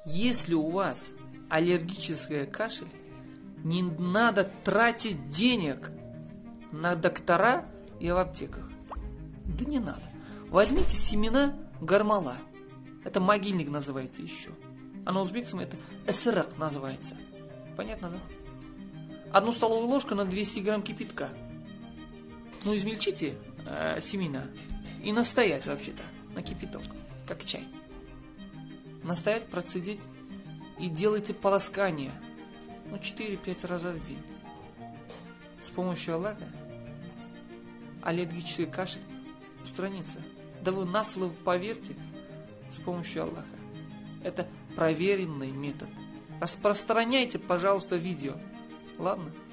Если у вас аллергическая кашель, не надо тратить денег на доктора и в аптеках. Да не надо. Возьмите семена гармала. Это могильник называется еще. А на узбекском это эсерак называется. Понятно, да? 1 столовую ложку на 200 грамм кипятка. Ну, измельчите семена и настоять вообще-то на кипяток, как чай. Настоять, процедить и делайте полоскание. 4-5 раз в день. С помощью Аллаха аллергический кашель устранится. Да вы на слово поверьте, с помощью Аллаха. Это проверенный метод. Распространяйте, пожалуйста, видео. Ладно?